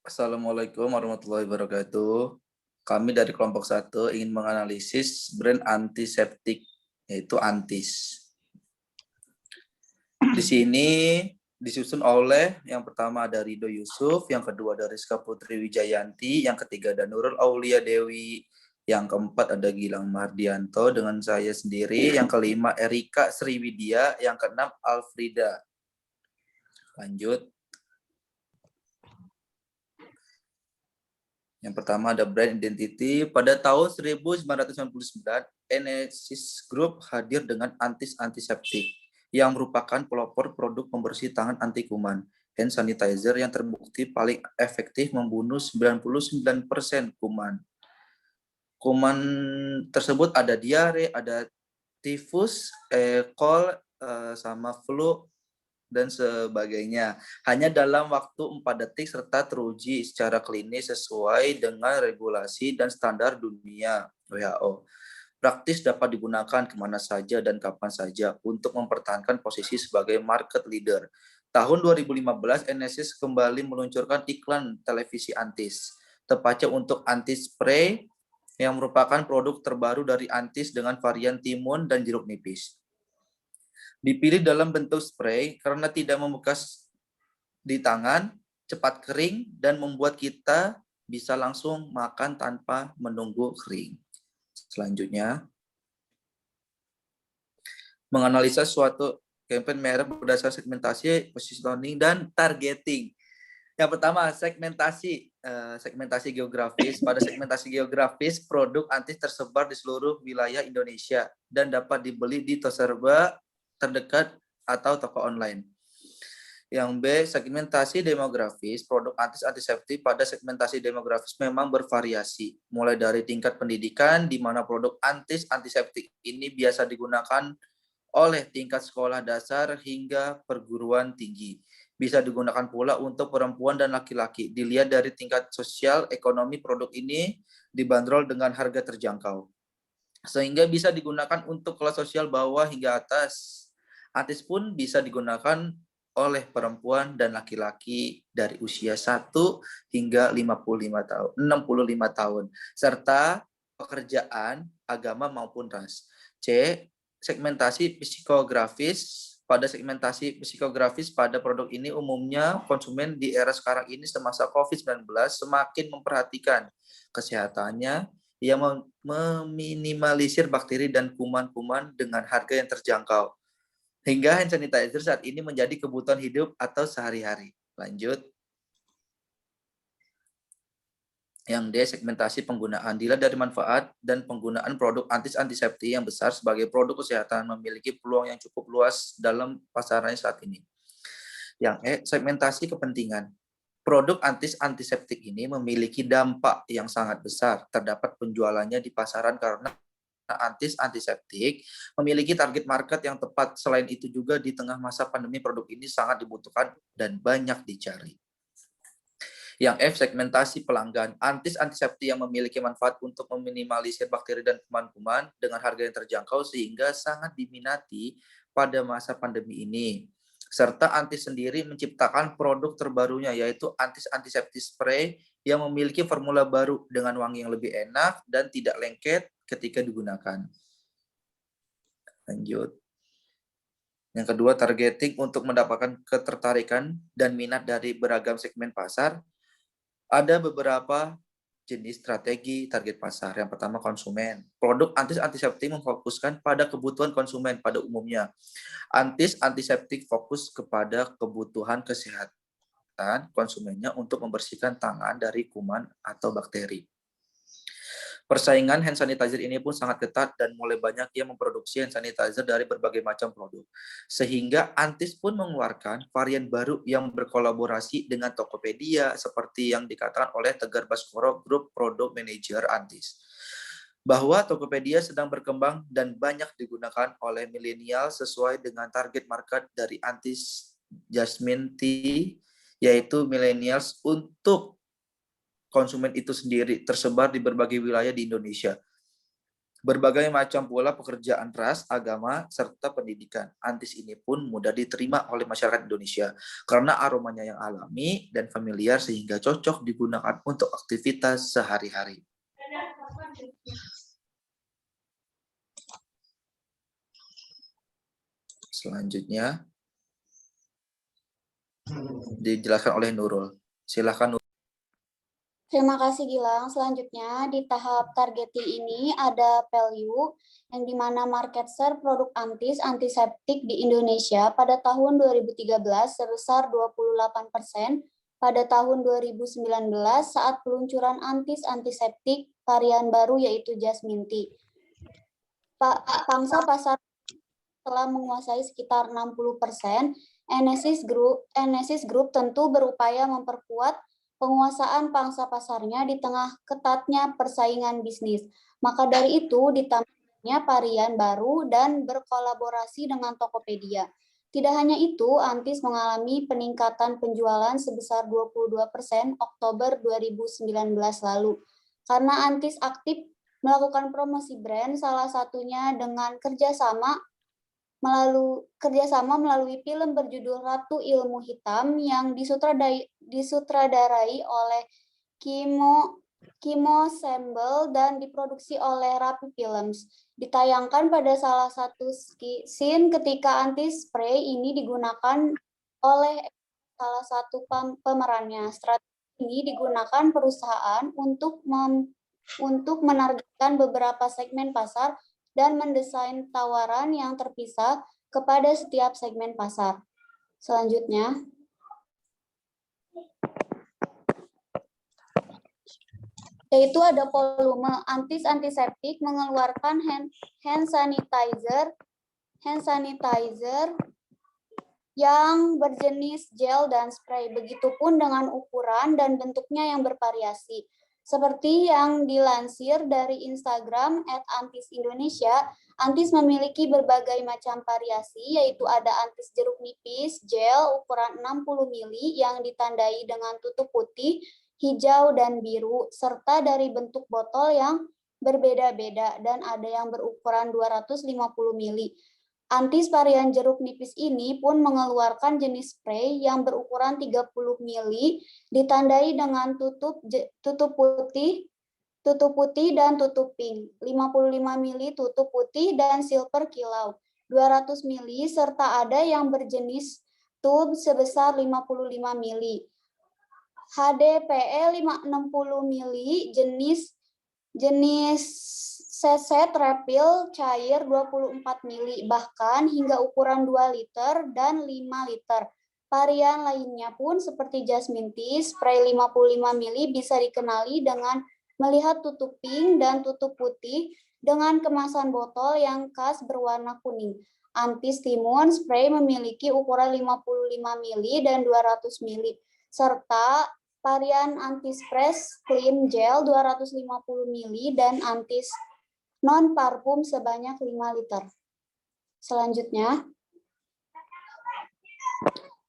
Assalamualaikum warahmatullahi wabarakatuh. Kami dari kelompok 1 ingin menganalisis brand antiseptik, yaitu Antis. Di sini disusun oleh yang pertama ada Rido Yusuf, yang kedua ada Rizka Putri Wijayanti, yang ketiga ada Nurul Aulia Dewi, yang keempat ada Gilang Mardianto dengan saya sendiri, yang kelima Erika Sriwidya, yang keenam Alfrida. Lanjut. Yang pertama ada brand identity. Pada tahun 1999, Enesis Group hadir dengan Antis antiseptik yang merupakan pelopor produk pembersih tangan anti kuman. Hand sanitizer yang terbukti paling efektif membunuh 99% kuman. Kuman tersebut ada diare, ada tifus, kol, sama flu, dan sebagainya. Hanya dalam waktu 4 detik serta teruji secara klinis sesuai dengan regulasi dan standar dunia WHO. Praktis dapat digunakan kemana saja dan kapan saja untuk mempertahankan posisi sebagai market leader. Tahun 2015, Enesis kembali meluncurkan iklan televisi Antis, tepatnya untuk Antis Spray yang merupakan produk terbaru dari Antis dengan varian timun dan jeruk nipis. Dipilih dalam bentuk spray karena tidak membekas di tangan, cepat kering, dan membuat kita bisa langsung makan tanpa menunggu kering. Selanjutnya, menganalisa suatu campaign merek berdasarkan segmentasi, positioning, dan targeting. Yang pertama, segmentasi geografis. Pada segmentasi geografis, produk Antis tersebar di seluruh wilayah Indonesia dan dapat dibeli di toserba terdekat atau toko online. Yang B, segmentasi demografis. Produk Antis antiseptik pada segmentasi demografis memang bervariasi, mulai dari tingkat pendidikan, di mana produk Antis antiseptik ini biasa digunakan oleh tingkat sekolah dasar hingga perguruan tinggi. Bisa digunakan pula untuk perempuan dan laki-laki. Dilihat dari tingkat sosial ekonomi produk ini dibanderol dengan harga terjangkau, sehingga bisa digunakan untuk kelas sosial bawah hingga atas. Antis pun bisa digunakan oleh perempuan dan laki-laki dari usia 1 hingga 65 tahun, serta pekerjaan, agama maupun ras. C. Segmentasi psikografis. Pada segmentasi psikografis pada produk ini umumnya konsumen di era sekarang ini semasa COVID-19 semakin memperhatikan kesehatannya, yang meminimalisir bakteri dan kuman-kuman dengan harga yang terjangkau. Hingga hand sanitizer saat ini menjadi kebutuhan hidup atau sehari-hari. Lanjut. Yang D, segmentasi penggunaan. Dilihat dari manfaat dan penggunaan produk Antis antiseptik yang besar sebagai produk kesehatan memiliki peluang yang cukup luas dalam pasarannya saat ini. Yang E, segmentasi kepentingan. Produk Antis antiseptik ini memiliki dampak yang sangat besar. Terdapat penjualannya di pasaran karena Antis antiseptik memiliki target market yang tepat. Selain itu juga di tengah masa pandemi produk ini sangat dibutuhkan dan banyak dicari. Yang F, segmentasi pelanggan. Antis antiseptik yang memiliki manfaat untuk meminimalisir bakteri dan kuman-kuman dengan harga yang terjangkau sehingga sangat diminati pada masa pandemi ini. Serta Antis sendiri menciptakan produk terbarunya yaitu Antis antiseptik spray yang memiliki formula baru dengan wangi yang lebih enak dan tidak lengket ketika digunakan. Lanjut. Yang kedua, targeting untuk mendapatkan ketertarikan dan minat dari beragam segmen pasar. Ada beberapa jenis strategi target pasar. Yang pertama, konsumen. Produk Antis antiseptik memfokuskan pada kebutuhan konsumen pada umumnya. Antis antiseptik fokus kepada kebutuhan kesehatan konsumennya untuk membersihkan tangan dari kuman atau bakteri. Persaingan hand sanitizer ini pun sangat ketat dan mulai banyak yang memproduksi hand sanitizer dari berbagai macam produk. Sehingga Antis pun mengeluarkan varian baru yang berkolaborasi dengan Tokopedia seperti yang dikatakan oleh Tegar Baskoro, Grup Product Manager Antis. Bahwa Tokopedia sedang berkembang dan banyak digunakan oleh milenial sesuai dengan target market dari Antis Jasmine Tea, yaitu millennials untuk konsumen itu sendiri tersebar di berbagai wilayah di Indonesia. Berbagai macam pula pekerjaan ras, agama, serta pendidikan. Antis ini pun mudah diterima oleh masyarakat Indonesia karena aromanya yang alami dan familiar sehingga cocok digunakan untuk aktivitas sehari-hari. Selanjutnya dijelaskan oleh Nurul. Silakan Nurul. Terima kasih Gilang. Selanjutnya di tahap targeting ini ada value yang dimana market share produk antiseptik di Indonesia pada tahun 2013 sebesar 28%, pada tahun 2019 saat peluncuran antiseptik varian baru yaitu Jasmine Tea. Pangsa pasar telah menguasai sekitar 60%. Enesis Group tentu berupaya memperkuat penguasaan pangsa pasarnya di tengah ketatnya persaingan bisnis. Maka dari itu ditambahnya varian baru dan berkolaborasi dengan Tokopedia. Tidak hanya itu, Antis mengalami peningkatan penjualan sebesar 22% Oktober 2019 lalu. Karena Antis aktif melakukan promosi brand, salah satunya dengan kerjasama melalui film berjudul Ratu Ilmu Hitam yang disutradarai oleh Kimo Sembel dan diproduksi oleh Rapi Films. Ditayangkan pada salah satu scene ketika anti-spray ini digunakan oleh salah satu pemerannya. Strategi ini digunakan perusahaan untuk menargetkan beberapa segmen pasar dan mendesain tawaran yang terpisah kepada setiap segmen pasar. Selanjutnya, yaitu ada volume. Antiseptik mengeluarkan hand sanitizer yang berjenis gel dan spray. Begitupun dengan ukuran dan bentuknya yang bervariasi. Seperti yang dilansir dari Instagram @antisindonesia, Antis memiliki berbagai macam variasi, yaitu ada antis jeruk nipis, gel ukuran 60 ml yang ditandai dengan tutup putih, hijau, dan biru, serta dari bentuk botol yang berbeda-beda, dan ada yang berukuran 250 ml. Antis varian jeruk nipis ini pun mengeluarkan jenis spray yang berukuran 30 ml ditandai dengan tutup putih dan tutup pink, 55 ml tutup putih dan silver kilau, 200 ml serta ada yang berjenis tube sebesar 55 ml. HDPE 560 ml jenis seset refill cair 24 ml, bahkan hingga ukuran 2 liter dan 5 liter. Varian lainnya pun seperti Jasmine Tea, spray 55 ml bisa dikenali dengan melihat tutup pink dan tutup putih dengan kemasan botol yang khas berwarna kuning. Antis Timun spray memiliki ukuran 55 ml dan 200 ml, serta varian Antis Fresh Clean Gel 250 ml dan Antis non parfum sebanyak 5 liter. Selanjutnya,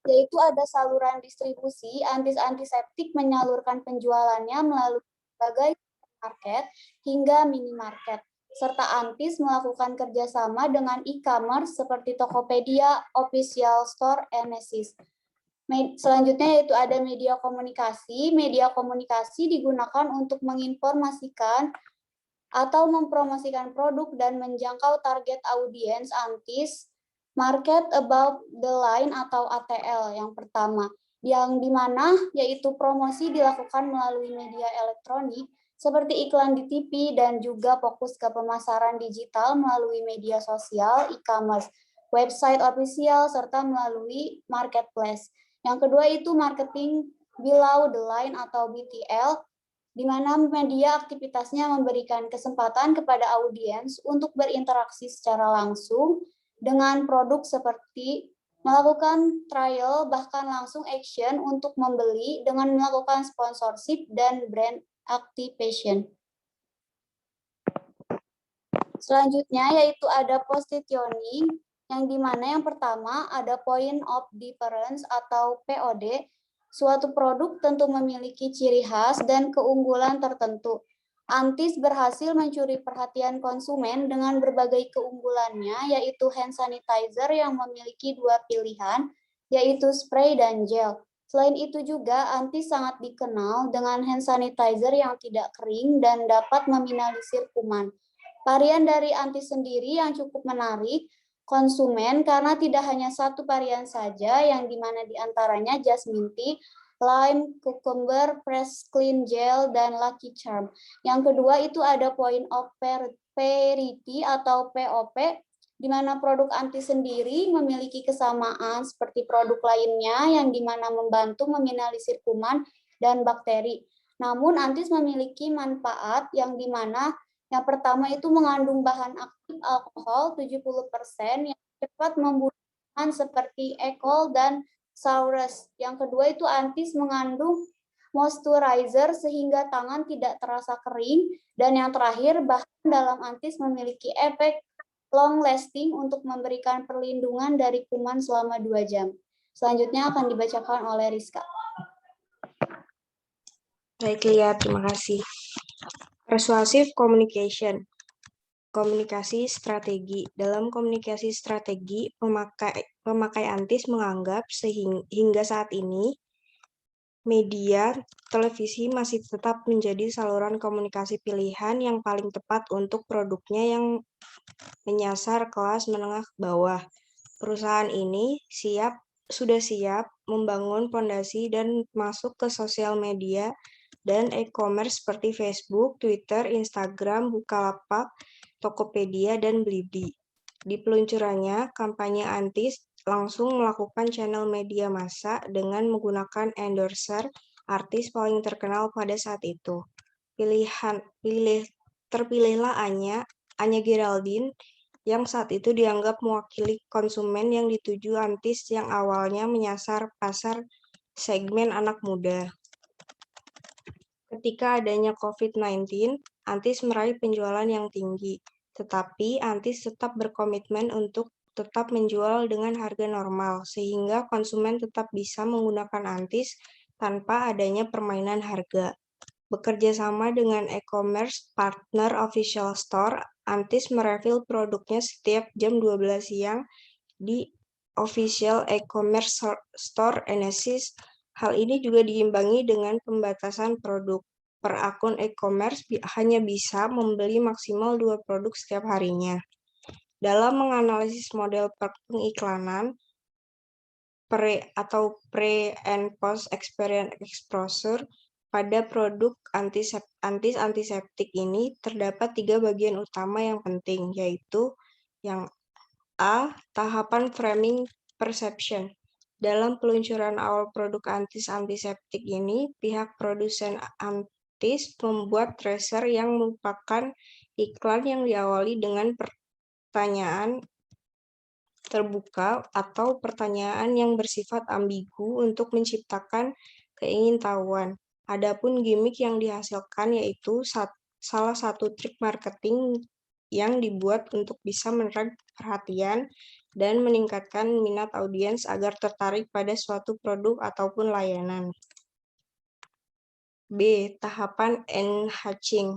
yaitu ada saluran distribusi. Antiseptik menyalurkan penjualannya melalui berbagai market hingga minimarket, serta Antis melakukan kerjasama dengan e-commerce seperti Tokopedia, Official Store, Enesis. Selanjutnya yaitu ada media komunikasi. Media komunikasi digunakan untuk menginformasikan atau mempromosikan produk dan menjangkau target audiens Antis. Market above the line atau ATL yang pertama, yang dimana yaitu promosi dilakukan melalui media elektronik seperti iklan di TV dan juga fokus ke pemasaran digital melalui media sosial, e-commerce, website official, serta melalui marketplace. Yang kedua itu marketing below the line atau BTL, di mana media aktivitasnya memberikan kesempatan kepada audiens untuk berinteraksi secara langsung dengan produk seperti melakukan trial, bahkan langsung action untuk membeli dengan melakukan sponsorship dan brand activation. Selanjutnya yaitu ada positioning, yang dimana yang pertama ada point of difference atau POD. Suatu produk tentu memiliki ciri khas dan keunggulan tertentu. Antis berhasil mencuri perhatian konsumen dengan berbagai keunggulannya, yaitu hand sanitizer yang memiliki dua pilihan, yaitu spray dan gel. Selain itu juga, Antis sangat dikenal dengan hand sanitizer yang tidak kering dan dapat meminimalisir kuman. Varian dari Antis sendiri yang cukup menarik konsumen karena tidak hanya satu varian saja, yang dimana diantaranya Jasmine Tea, Lime, Cucumber, Press Clean Gel, dan Lucky Charm. Yang kedua itu ada Point of Parity atau POP, di mana produk Antis sendiri memiliki kesamaan seperti produk lainnya yang dimana membantu meminimalisir kuman dan bakteri. Namun Antis memiliki manfaat yang dimana yang pertama itu mengandung bahan aktif alkohol 70% yang cepat membunuh kuman seperti E. coli dan Saurus. Yang kedua itu Antis mengandung moisturizer sehingga tangan tidak terasa kering. Dan yang terakhir, bahkan dalam Antis memiliki efek long lasting untuk memberikan perlindungan dari kuman selama 2 jam. Selanjutnya akan dibacakan oleh Rizka. Baik, Lia, terima kasih. Persuasive communication. Komunikasi strategi. Dalam komunikasi strategi, pemakai Antis menganggap hingga saat ini media televisi masih tetap menjadi saluran komunikasi pilihan yang paling tepat untuk produknya yang menyasar kelas menengah ke bawah. Perusahaan ini sudah siap membangun fondasi dan masuk ke sosial media dan e-commerce seperti Facebook, Twitter, Instagram, Bukalapak, Tokopedia, dan Blibli. Di peluncurannya, kampanye Antis langsung melakukan channel media massa dengan menggunakan endorser artis paling terkenal pada saat itu. Terpilihlah Anya Geraldine yang saat itu dianggap mewakili konsumen yang dituju Antis yang awalnya menyasar pasar segmen anak muda. Ketika adanya COVID-19, Antis meraih penjualan yang tinggi, tetapi Antis tetap berkomitmen untuk tetap menjual dengan harga normal, sehingga konsumen tetap bisa menggunakan Antis tanpa adanya permainan harga. Bekerja sama dengan e-commerce partner official store, Antis merefill produknya setiap jam 12 siang di official e-commerce store Enesis. Hal ini juga diimbangi dengan pembatasan produk. Per akun e-commerce hanya bisa membeli maksimal 2 produk setiap harinya. Dalam menganalisis model pengiklanan, pre and post experience exposure pada produk antiseptik ini terdapat 3 bagian utama yang penting, yaitu yang A. Tahapan framing perception. Dalam peluncuran awal produk antiseptik ini, pihak produsen Antis membuat tracer yang merupakan iklan yang diawali dengan pertanyaan terbuka atau pertanyaan yang bersifat ambigu untuk menciptakan keingintahuan. Adapun gimmick yang dihasilkan yaitu salah satu trik marketing yang dibuat untuk bisa menarik perhatian dan meningkatkan minat audiens agar tertarik pada suatu produk ataupun layanan. B. Tahapan enhancing.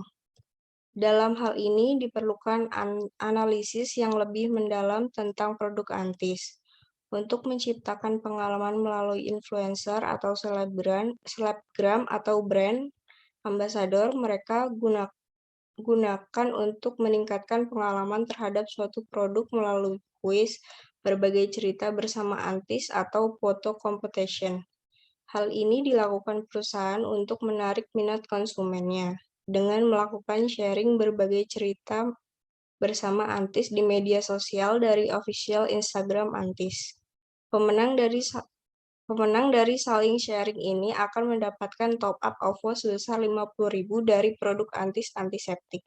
Dalam hal ini diperlukan analisis yang lebih mendalam tentang produk Antis. Untuk menciptakan pengalaman melalui influencer atau selebgram atau brand ambassador, mereka gunakan untuk meningkatkan pengalaman terhadap suatu produk melalui kuis, berbagai cerita bersama Antis, atau foto competition. Hal ini dilakukan perusahaan untuk menarik minat konsumennya dengan melakukan sharing berbagai cerita bersama Antis di media sosial dari official Instagram Antis. Pemenang dari saling sharing ini akan mendapatkan top-up OVO sebesar 50.000 dari produk antiseptik.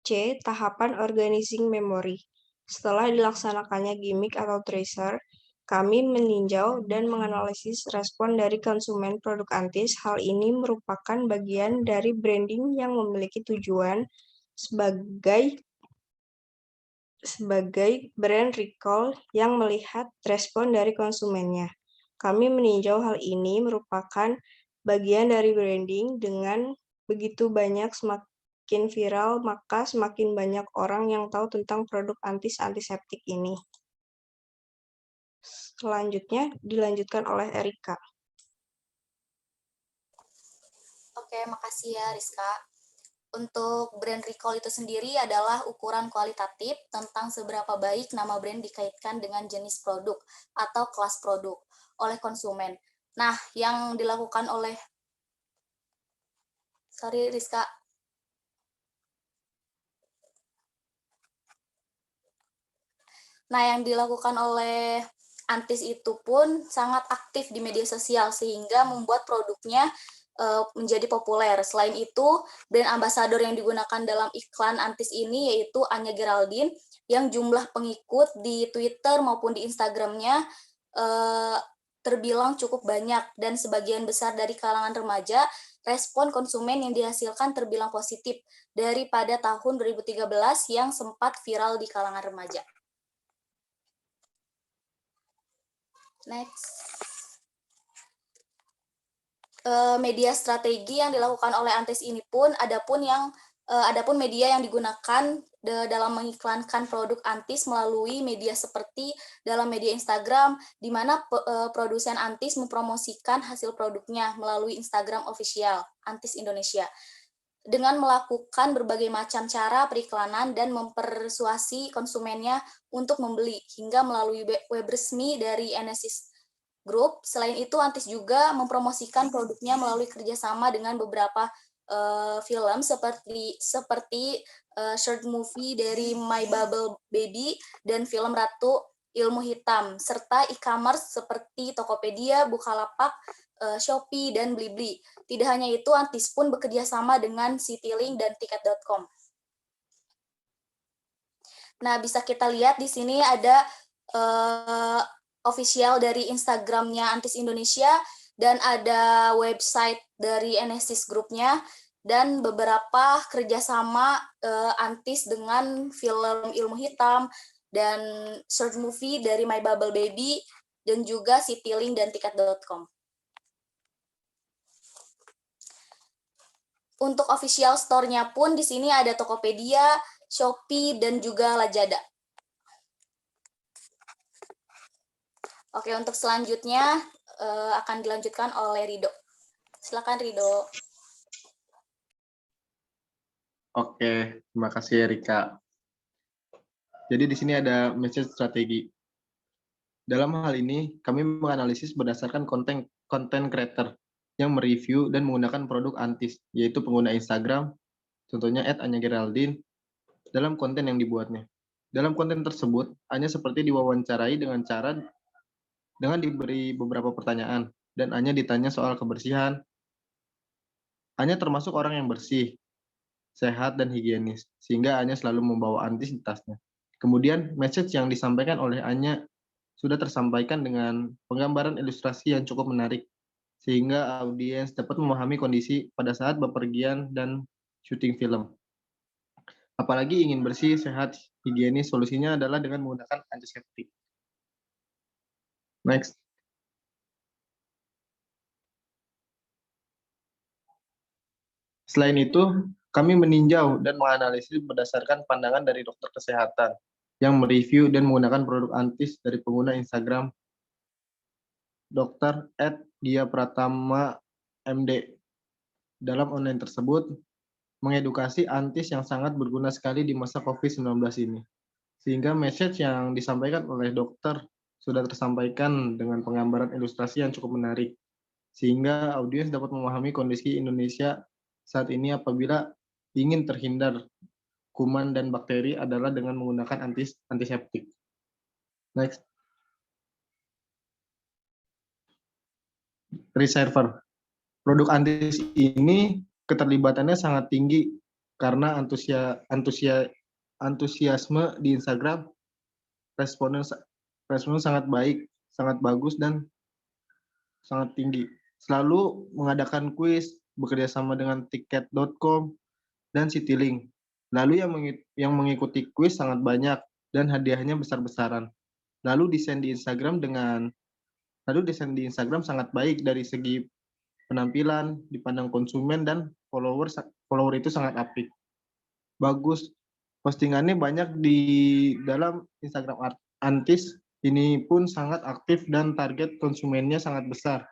C. Tahapan organizing memory. Setelah dilaksanakannya gimmick atau tracer, kami meninjau dan menganalisis respon dari konsumen produk Antis. Hal ini merupakan bagian dari branding yang memiliki tujuan sebagai brand recall yang melihat respon dari konsumennya. Kami meninjau hal ini merupakan bagian dari branding dengan begitu banyak bikin viral, maka semakin banyak orang yang tahu tentang produk antiseptik ini. Selanjutnya dilanjutkan oleh Erika. Oke, makasih ya Rizka. Untuk brand recall itu sendiri adalah ukuran kualitatif tentang seberapa baik nama brand dikaitkan dengan jenis produk atau kelas produk oleh konsumen. Nah, yang dilakukan oleh Rizka. Nah, yang dilakukan oleh Antis itu pun sangat aktif di media sosial sehingga membuat produknya menjadi populer. Selain itu, brand ambassador yang digunakan dalam iklan Antis ini yaitu Anya Geraldine yang jumlah pengikut di Twitter maupun di Instagramnya terbilang cukup banyak dan sebagian besar dari kalangan remaja respon konsumen yang dihasilkan terbilang positif daripada tahun 2013 yang sempat viral di kalangan remaja. Next. Media strategi yang dilakukan oleh Antis ini pun adapun media yang digunakan dalam mengiklankan produk Antis melalui media seperti dalam media Instagram, di mana produsen Antis mempromosikan hasil produknya melalui Instagram official Antis Indonesia dengan melakukan berbagai macam cara periklanan dan mempersuasi konsumennya untuk membeli hingga melalui web resmi dari Enesis Group. Selain itu, Antis juga mempromosikan produknya melalui kerjasama dengan beberapa film seperti short movie dari My Bubble Baby dan film Ratu Ilmu Hitam, serta e-commerce seperti Tokopedia, Bukalapak, Shopee, dan Blibli. Tidak hanya itu, Antis pun bekerja sama dengan Citylink dan Tiket.com. Nah, bisa kita lihat di sini ada official dari Instagramnya Antis Indonesia dan ada website dari Enesis Group-nya dan beberapa kerjasama Antis dengan film Ilmu Hitam dan short movie dari My Bubble Baby dan juga Citylink dan Tiket.com. Untuk official store-nya pun di sini ada Tokopedia, Shopee, dan juga Lazada. Oke, untuk selanjutnya akan dilanjutkan oleh Rido. Silakan Rido. Oke, terima kasih Erika. Jadi di sini ada message strategi. Dalam hal ini, kami menganalisis berdasarkan konten creator yang mereview dan menggunakan produk Antis, yaitu pengguna Instagram, contohnya @Anya-Geraldine, dalam konten yang dibuatnya. Dalam konten tersebut, Anya seperti diwawancarai dengan diberi beberapa pertanyaan, dan Anya ditanya soal kebersihan. Anya termasuk orang yang bersih, sehat, dan higienis, sehingga Anya selalu membawa Antis di tasnya. Kemudian, message yang disampaikan oleh Anya sudah tersampaikan dengan penggambaran ilustrasi yang cukup menarik, sehingga audiens dapat memahami kondisi pada saat bepergian dan syuting film. Apalagi ingin bersih, sehat, higienis, solusinya adalah dengan menggunakan antiseptik. Next. Selain itu, kami meninjau dan menganalisis berdasarkan pandangan dari dokter kesehatan yang mereview dan menggunakan produk Antis dari pengguna Instagram Dr. Dia Pratama MD. Dalam online tersebut, mengedukasi Antis yang sangat berguna sekali di masa COVID-19 ini. Sehingga message yang disampaikan oleh dokter sudah tersampaikan dengan penggambaran ilustrasi yang cukup menarik. Sehingga audiens dapat memahami kondisi Indonesia saat ini apabila ingin terhindar kuman dan bakteri adalah dengan menggunakan antiseptik. Next. Reserver. Produk Antis ini keterlibatannya sangat tinggi karena antusiasme di Instagram, responnya sangat baik, sangat bagus, dan sangat tinggi. Selalu mengadakan kuis, bekerja sama dengan Tiket.com dan Citylink. Lalu yang mengikuti kuis sangat banyak dan hadiahnya besar-besaran. Lalu desain di Instagram sangat baik dari segi penampilan, dipandang konsumen, dan follower itu sangat apik. bagus. Postingannya banyak di dalam Instagram Antis. Ini pun sangat aktif dan target konsumennya sangat besar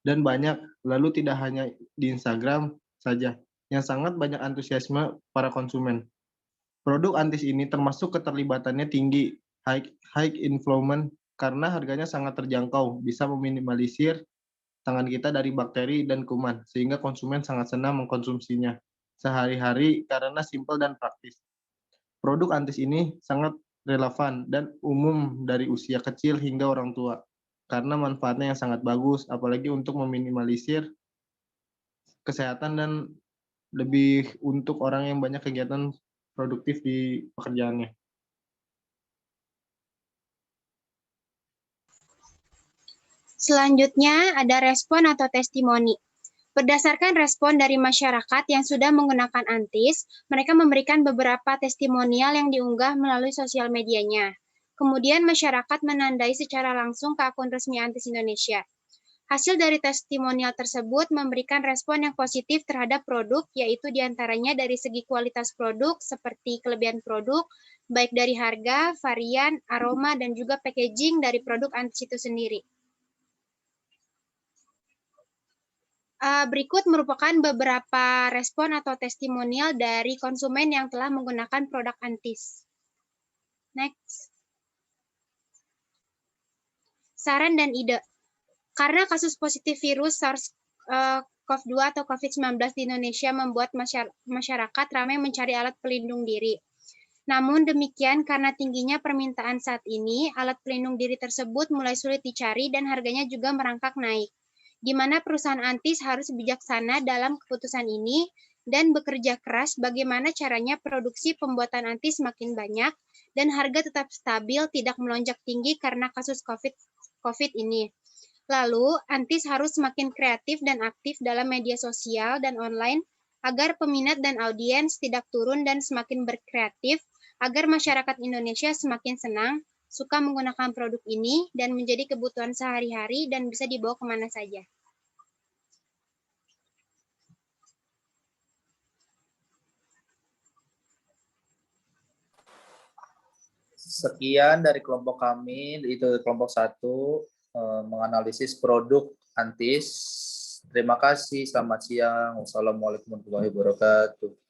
dan banyak. Lalu tidak hanya di Instagram saja, yang sangat banyak antusiasme para konsumen. Produk Antis ini termasuk keterlibatannya tinggi, high influence, karena harganya sangat terjangkau, bisa meminimalisir tangan kita dari bakteri dan kuman, sehingga konsumen sangat senang mengkonsumsinya sehari-hari karena simpel dan praktis. Produk Antis ini sangat relevan dan umum dari usia kecil hingga orang tua, karena manfaatnya yang sangat bagus, apalagi untuk meminimalisir kesehatan dan lebih untuk orang yang banyak kegiatan produktif di pekerjaannya. Selanjutnya ada respon atau testimoni. Berdasarkan respon dari masyarakat yang sudah menggunakan Antis, mereka memberikan beberapa testimonial yang diunggah melalui sosial medianya. Kemudian masyarakat menandai secara langsung ke akun resmi Antis Indonesia. Hasil dari testimonial tersebut memberikan respon yang positif terhadap produk, yaitu diantaranya dari segi kualitas produk, seperti kelebihan produk, baik dari harga, varian, aroma, dan juga packaging dari produk Antis itu sendiri. Berikut merupakan beberapa respon atau testimonial dari konsumen yang telah menggunakan produk Antis. Next. Saran dan ide. Karena kasus positif virus SARS-CoV-2 atau COVID-19 di Indonesia membuat masyarakat ramai mencari alat pelindung diri. Namun demikian, karena tingginya permintaan saat ini, alat pelindung diri tersebut mulai sulit dicari dan harganya juga merangkak naik, di mana perusahaan Antis harus bijaksana dalam keputusan ini dan bekerja keras bagaimana caranya produksi pembuatan Antis makin banyak dan harga tetap stabil, tidak melonjak tinggi karena kasus COVID ini. Lalu, Antis harus semakin kreatif dan aktif dalam media sosial dan online agar peminat dan audiens tidak turun dan semakin berkreatif, agar masyarakat Indonesia semakin senang, suka menggunakan produk ini, dan menjadi kebutuhan sehari-hari dan bisa dibawa kemana saja. Sekian dari kelompok kami, itu kelompok 1, menganalisis produk Antis. Terima kasih, selamat siang. Wassalamualaikum warahmatullahi wabarakatuh.